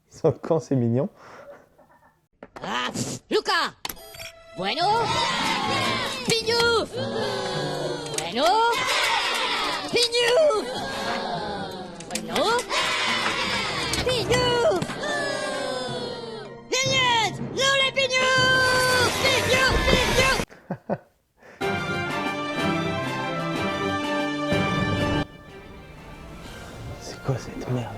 5 ans, c'est mignon. Ah, Luca! Bueno! Pignou! Bueno! Pignou! Bueno! Pignou! Vignette! Non les pignous! Pignou! Pignou! C'est quoi cette merde?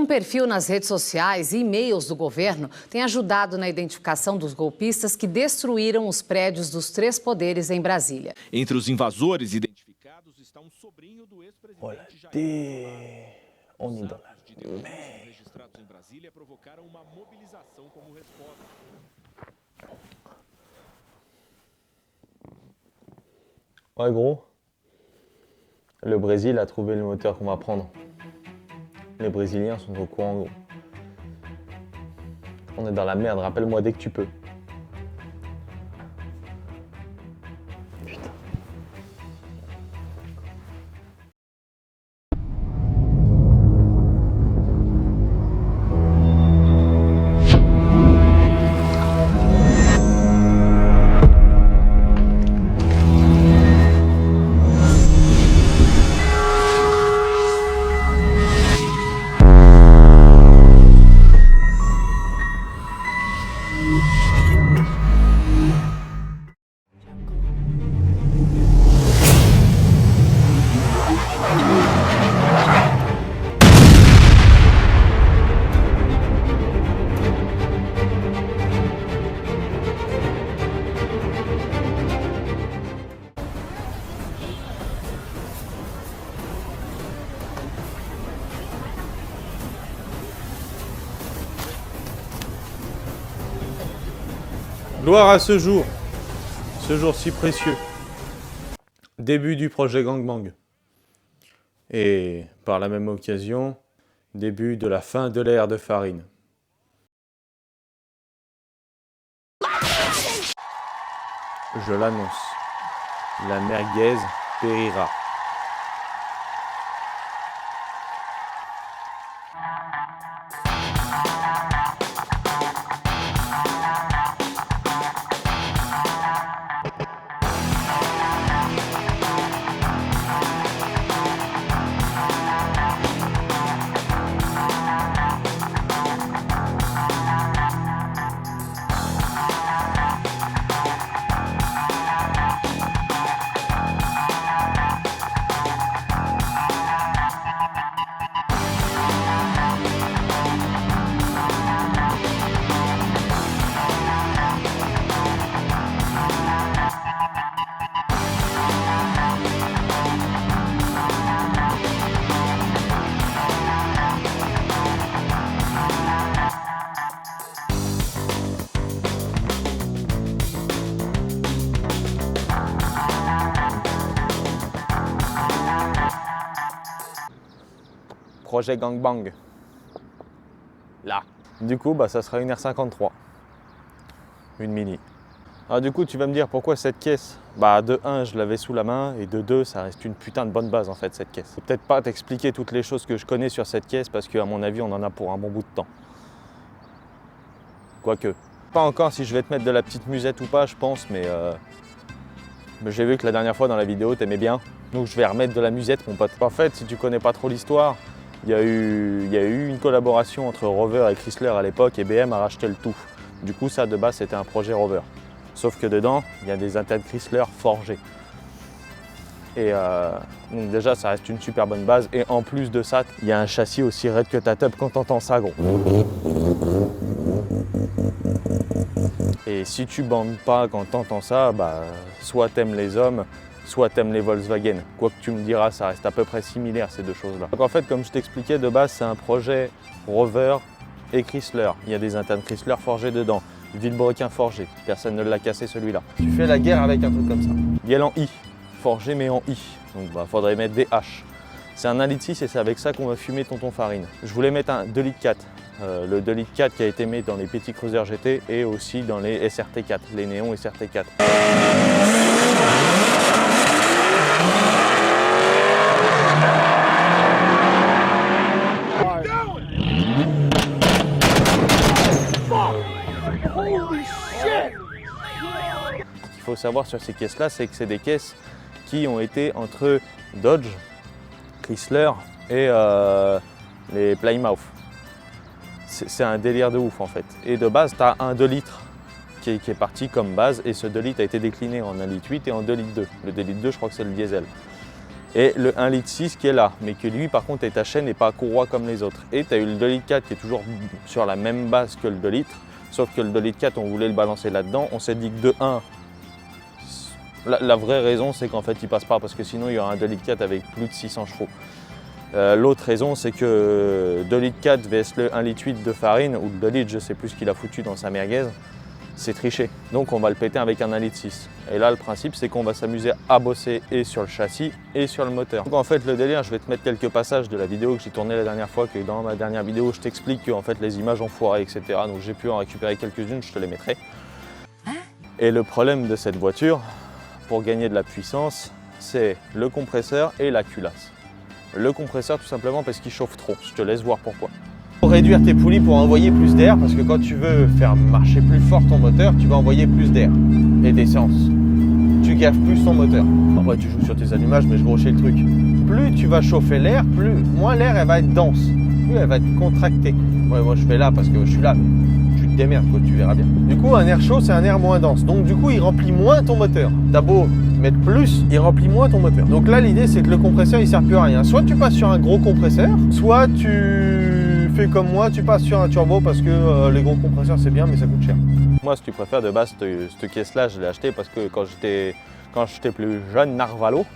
Perfil nas redes sociais e e-mails do governo tem ajudado na identificação dos golpistas que destruíram os prédios dos 3 poderes em Brasília. Entre os invasores identificados está um sobrinho do ex-presidente Jair. On est dans la merde. registrados em Brasília provocaram uma mobilização como resposta. Ouais gros, le Brésil a trouvé le moteur qu'on va prendre. Les Brésiliens sont au courant gros. On est dans la merde, rappelle-moi dès que tu peux. Putain. Gloire à ce jour si précieux. Début du projet Gangbang. Et par la même occasion, début de la fin de l'ère de Farine. Je l'annonce, la merguez périra. Projet Gangbang. Là. Du coup, bah, ça sera une R53. Une mini. Alors du coup, tu vas me dire pourquoi cette caisse? Bah de 1, je l'avais sous la main, et de 2, ça reste une putain de bonne base en fait cette caisse. Je vais peut-être pas t'expliquer toutes les choses que je connais sur cette caisse parce qu'à mon avis, on en a pour un bon bout de temps. Quoique. Pas encore si je vais te mettre de la petite musette ou pas, je pense, mais j'ai vu que la dernière fois dans la vidéo, t'aimais bien. Donc je vais remettre de la musette, mon pote. En fait, si tu connais pas trop l'histoire, il y a eu une collaboration entre Rover et Chrysler à l'époque et BM a racheté le tout. Du coup, ça de base, c'était un projet Rover. Sauf que dedans, il y a des antennes Chrysler forgées. Et donc déjà, ça reste une super bonne base. Et en plus de ça, il y a un châssis aussi raide que ta tub quand t'entends ça, gros. Et si tu bandes pas quand t'entends ça, bah, soit t'aimes les hommes, soit t'aimes les Volkswagen. Quoi que tu me diras, ça reste à peu près similaire ces deux choses-là. Donc en fait, comme je t'expliquais, de base, c'est un projet Rover et Chrysler. Il y a des antennes Chrysler forgées dedans, Villebrequin forgé, personne ne l'a cassé celui-là. Tu fais la guerre avec un truc comme ça. Il y a l'en I, forgé mais en I. Donc bah, faudrait mettre des H. C'est un 1,6 litre et c'est avec ça qu'on va fumer Tonton Farine. Je voulais mettre un 2,4 litres. Le 2,4 litres qui a été mis dans les petits Cruiser GT et aussi dans les SRT4, les néons SRT4. savoir sur ces caisses-là, c'est que c'est des caisses qui ont été entre Dodge, Chrysler et les Plymouth. C'est un délire de ouf en fait. Et de base, tu as un 2 litres qui est parti comme base et ce 2 litres a été décliné en 1,8 litre et en 2,2 litres. Le 2,2 litre, je crois que c'est le diesel. Et le 1,6 litre qui est là, mais que lui par contre ta chaîne n'est pas courroie comme les autres. Et tu as eu le 2,4 litre qui est toujours sur la même base que le 2 litres, sauf que le 2,4 litre, on voulait le balancer là-dedans. On s'est dit que de 1, la vraie raison c'est qu'en fait il passe pas parce que sinon il y aura un 2,4 litre avec plus de 600 chevaux. L'autre raison c'est que 2,4 litre vs le 1,8 litre de farine, ou le 2 litres, je sais plus ce qu'il a foutu dans sa merguez, c'est triché. Donc on va le péter avec un 1,6 litre. Et là le principe c'est qu'on va s'amuser à bosser et sur le châssis et sur le moteur. Donc en fait le délire, je vais te mettre quelques passages de la vidéo que j'ai tournée la dernière fois, que dans ma dernière vidéo je t'explique que en fait les images ont foiré, etc. Donc j'ai pu en récupérer quelques-unes, je te les mettrai. Et le problème de cette voiture, pour gagner de la puissance, c'est le compresseur et la culasse. Le compresseur tout simplement parce qu'il chauffe trop, je te laisse voir pourquoi. Pour réduire tes poulies, pour envoyer plus d'air, parce que quand tu veux faire marcher plus fort ton moteur, tu vas envoyer plus d'air et d'essence. Tu gaffes plus ton moteur. Après tu joues sur tes allumages, mais je grossais le truc. Plus tu vas chauffer l'air, moins l'air elle va être dense, plus elle va être contractée. Ouais, moi je fais là parce que je suis là, mais tu te démerdes quoi, tu verras bien. Du coup un air chaud c'est un air moins dense, donc du coup il remplit moins ton moteur. T'as beau mettre plus, il remplit moins ton moteur. Donc là l'idée c'est que le compresseur il sert plus à rien. Soit tu passes sur un gros compresseur, soit tu fais comme moi, tu passes sur un turbo parce que les gros compresseurs c'est bien mais ça coûte cher. Moi si tu préfères de base cette caisse là je l'ai acheté parce que quand j'étais plus jeune narvalo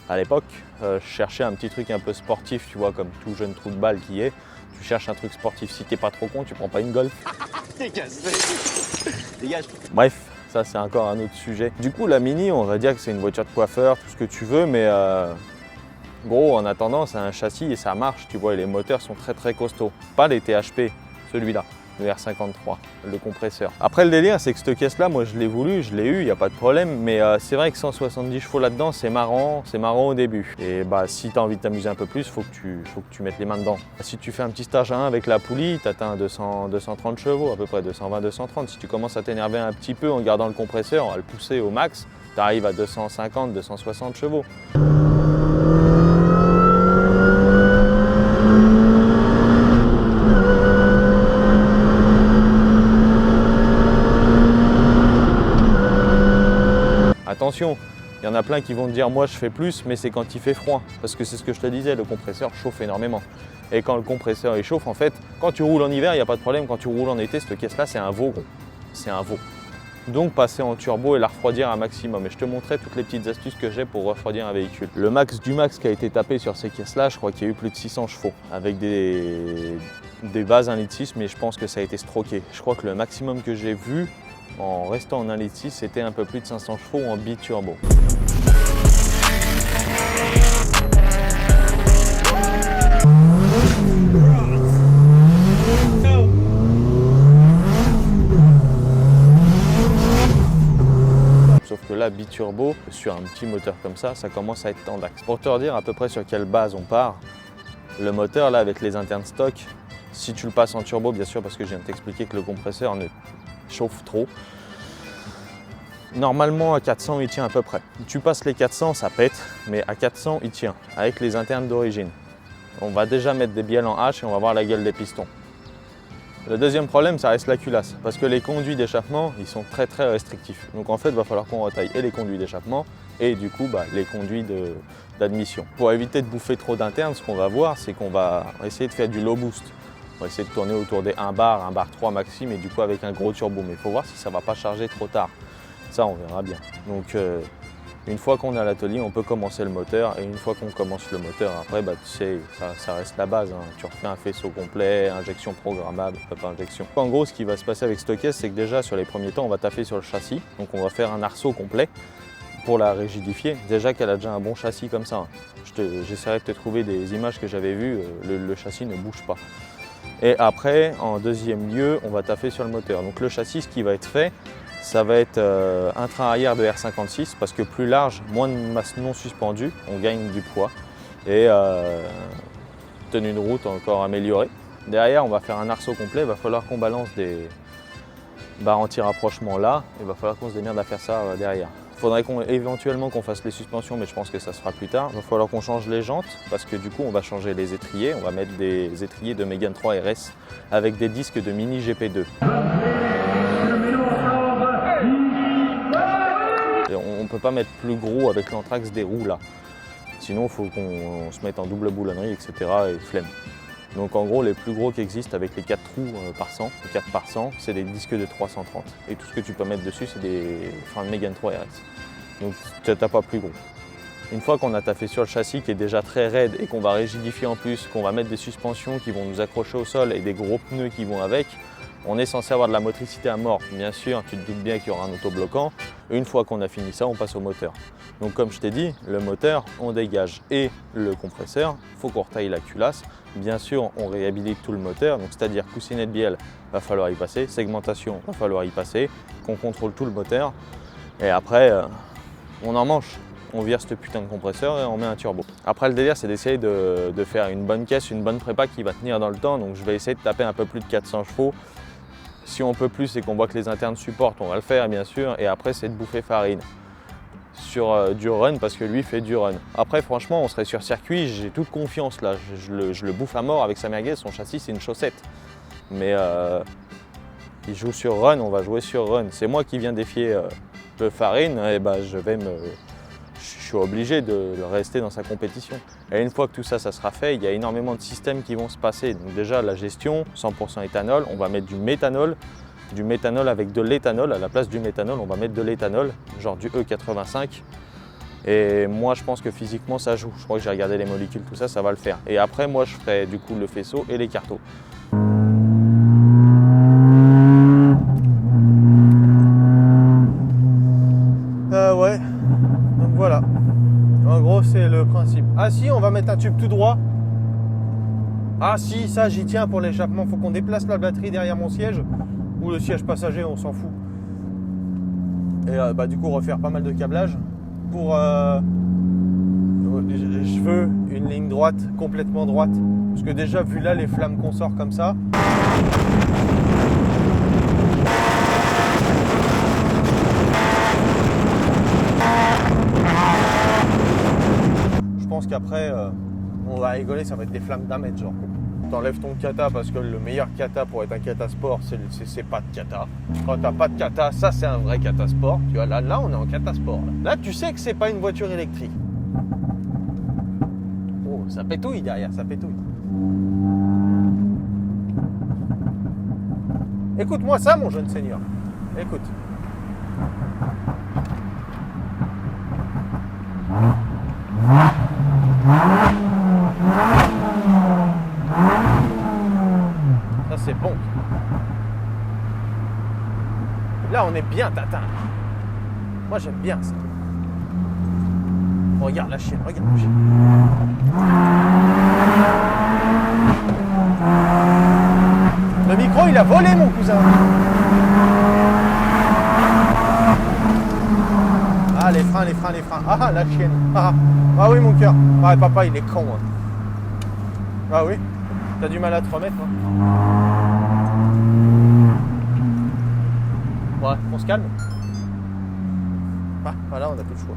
à l'époque, je cherchais un petit truc un peu sportif, tu vois, comme tout jeune trou de balle qui est. Tu cherches un truc sportif, si t'es pas trop con, tu prends pas une Golf. Dégage. Bref, ça c'est encore un autre sujet. Du coup la Mini, on va dire que c'est une voiture de coiffeur, tout ce que tu veux, mais gros en attendant c'est un châssis et ça marche, tu vois, et les moteurs sont très très costauds. Pas les THP, celui-là, le R53, le compresseur. Après le délire c'est que cette caisse là, moi je l'ai voulu, je l'ai eu, il n'y a pas de problème, mais c'est vrai que 170 chevaux là-dedans c'est marrant au début. Et bah si tu as envie de t'amuser un peu plus, faut que tu mettes les mains dedans. Si tu fais un petit stage à 1 avec la poulie, tu atteins 230 chevaux, à peu près 220-230. Si tu commences à t'énerver un petit peu en gardant le compresseur, à le pousser au max, tu arrives à 250-260 chevaux. Attention, il y en a plein qui vont te dire moi je fais plus, mais c'est quand il fait froid. Parce que c'est ce que je te disais, le compresseur chauffe énormément. Et quand le compresseur il chauffe, en fait, quand tu roules en hiver, il n'y a pas de problème. Quand tu roules en été, cette caisse-là, c'est un veau gros. C'est un veau. Donc passer en turbo et la refroidir un maximum. Et je te montrerai toutes les petites astuces que j'ai pour refroidir un véhicule. Le max du max qui a été tapé sur ces caisses-là, je crois qu'il y a eu plus de 600 chevaux. Avec des bases 1,6 litre, mais je pense que ça a été stroqué. Je crois que le maximum que j'ai vu, en restant en 1,6 litre, c'était un peu plus de 500 chevaux en biturbo. Sauf que là, biturbo, sur un petit moteur comme ça commence à être tendax. Pour te dire à peu près sur quelle base on part, le moteur là avec les internes stock, si tu le passes en turbo, bien sûr, parce que je viens de t'expliquer que le compresseur ne chauffe trop. Normalement à 400 il tient à peu près. Tu passes les 400 ça pète, mais à 400 il tient avec les internes d'origine. On va déjà mettre des bielles en H et on va voir la gueule des pistons. Le deuxième problème ça reste la culasse parce que les conduits d'échappement ils sont très très restrictifs. Donc en fait il va falloir qu'on retaille et les conduits d'échappement et du coup les conduits d'admission. Pour éviter de bouffer trop d'internes, ce qu'on va voir c'est qu'on va essayer de faire du low boost. On va essayer de tourner autour des 1 bar 3 maxi, mais du coup avec un gros turbo. Mais il faut voir si ça ne va pas charger trop tard. Ça, on verra bien. Donc, une fois qu'on est à l'atelier, on peut commencer le moteur. Et une fois qu'on commence le moteur, après, tu sais, ça reste la base. Hein. Tu refais un faisceau complet, injection programmable, pas injection. En gros, ce qui va se passer avec cette caisse, c'est que déjà, sur les premiers temps, on va taffer sur le châssis. Donc, on va faire un arceau complet pour la rigidifier. Déjà qu'elle a déjà un bon châssis comme ça. Hein. J'essaierai de te trouver des images que j'avais vues. Le châssis ne bouge pas. Et après, en deuxième lieu, on va taffer sur le moteur. Donc le châssis, ce qui va être fait, ça va être un train arrière de R56 parce que plus large, moins de masse non suspendue, on gagne du poids et tenue de route encore améliorée. Derrière, on va faire un arceau complet, il va falloir qu'on balance des barres anti-rapprochement là, il va falloir qu'on se démerde à faire ça derrière. Faudrait éventuellement qu'on fasse les suspensions, mais je pense que ça se fera plus tard. Il va falloir qu'on change les jantes parce que du coup on va changer les étriers. On va mettre des étriers de Mégane 3 RS avec des disques de Mini GP2. Et on ne peut pas mettre plus gros avec l'Anthrax des roues là. Sinon il faut qu'on se mette en double boulonnerie, etc. et flemme. Donc en gros les plus gros qui existent avec les 4 trous par 100, les 4 par 100, c'est des disques de 330. Et tout ce que tu peux mettre dessus c'est des freins de Mégane 3 RS. Donc tu n'as pas plus gros. Une fois qu'on a taffé sur le châssis qui est déjà très raide et qu'on va rigidifier en plus, qu'on va mettre des suspensions qui vont nous accrocher au sol et des gros pneus qui vont avec, on est censé avoir de la motricité à mort. Bien sûr, tu te doutes bien qu'il y aura un autobloquant. Une fois qu'on a fini ça, on passe au moteur. Donc comme je t'ai dit, le moteur, on dégage. Et le compresseur, il faut qu'on retaille la culasse. Bien sûr, on réhabilite tout le moteur, donc c'est-à-dire coussinet de bielle, va falloir y passer. Segmentation, va falloir y passer. Qu'on contrôle tout le moteur. Et après, on en mange. On vire ce putain de compresseur et on met un turbo. Après le délire c'est d'essayer de faire une bonne caisse, une bonne prépa qui va tenir dans le temps. Donc je vais essayer de taper un peu plus de 400 chevaux. Si on peut plus et qu'on voit que les internes supportent, on va le faire bien sûr. Et après c'est de bouffer farine sur du run parce que lui fait du run. Après franchement on serait sur circuit, j'ai toute confiance là. Je le bouffe à mort avec sa merguez, son châssis c'est une chaussette. Mais il joue sur run, on va jouer sur run. C'est moi qui viens défier le farine et bah je suis obligé de rester dans sa compétition. Et une fois que tout ça, ça sera fait, il y a énormément de systèmes qui vont se passer. Donc déjà, la gestion, 100% éthanol, on va mettre du méthanol avec de l'éthanol. À la place du méthanol, on va mettre de l'éthanol, genre du E85. Et moi, je pense que physiquement, ça joue. Je crois que j'ai regardé les molécules, tout ça, ça va le faire. Et après, moi, je ferai du coup le faisceau et les cartaux. Ouais. Donc voilà, en gros c'est le principe. Ah si, on va mettre un tube tout droit. Ah si, ça j'y tiens pour l'échappement. Faut qu'on déplace la batterie derrière mon siège. Ou le siège passager, on s'en fout. Et bah du coup refaire pas mal de câblage. Pour je veux une ligne droite, complètement droite. Parce que déjà vu là les flammes qu'on sort comme ça. Je pense qu'après, on va rigoler, ça va être des flammes d'1 mètre, genre. T'enlèves ton kata parce que le meilleur kata pour être un kata sport, c'est pas de kata. Quand t'as pas de kata, ça c'est un vrai kata sport. Tu vois, là on est en kata sport. Là, tu sais que c'est pas une voiture électrique. Oh, ça pétouille derrière, ça pétouille. Écoute-moi ça, mon jeune seigneur. Écoute. Ça c'est bon. Là on est bien tatin. Moi j'aime bien ça. Regarde la chienne, regarde la chienne. Le micro il a volé mon cousin. Ah les freins. Ah la chienne. Ah oui mon cœur. Ah papa il est con. Hein. Ah oui. T'as du mal à te remettre, hein. Ouais, on se calme. Ah, voilà, on n'a plus le choix.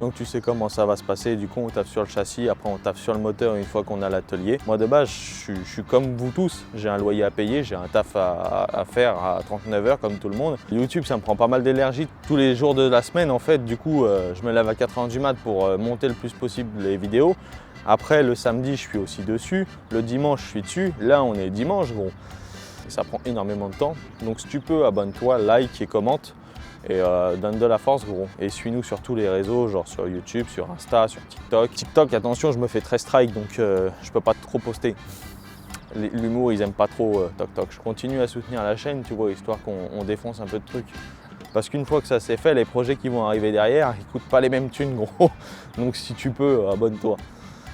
Donc tu sais comment ça va se passer, du coup on taffe sur le châssis, après on taffe sur le moteur une fois qu'on a l'atelier. Moi de base je suis comme vous tous, j'ai un loyer à payer, j'ai un taf à faire à 39 heures comme tout le monde. YouTube ça me prend pas mal d'énergie tous les jours de la semaine en fait, du coup je me lève à 4h du mat pour monter le plus possible les vidéos. Après le samedi je suis aussi dessus, le dimanche je suis dessus, là on est dimanche gros. Et ça prend énormément de temps, donc si tu peux abonne-toi, like et commente. Et donne de la force gros. Et suis-nous sur tous les réseaux, genre sur YouTube, sur Insta, sur TikTok. TikTok, attention, je me fais très strike, donc je peux pas trop poster. L'humour, ils aiment pas trop TikTok. Je continue à soutenir la chaîne, tu vois, histoire qu'on défonce un peu de trucs. Parce qu'une fois que ça c'est fait, les projets qui vont arriver derrière, ils coûtent pas les mêmes thunes gros. Donc si tu peux, abonne-toi.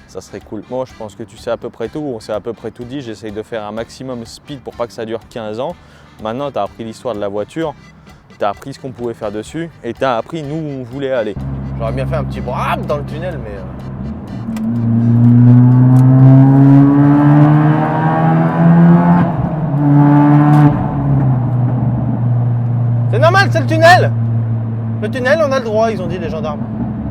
Ça serait cool. Moi, je pense que tu sais à peu près tout, on s'est à peu près tout dit. J'essaye de faire un maximum speed pour pas que ça dure 15 ans. Maintenant, tu as appris l'histoire de la voiture. Tu as appris ce qu'on pouvait faire dessus et tu as appris nous où on voulait aller. J'aurais bien fait un petit brame dans le tunnel, mais... C'est normal, c'est le tunnel. Le tunnel, on a le droit, ils ont dit les gendarmes.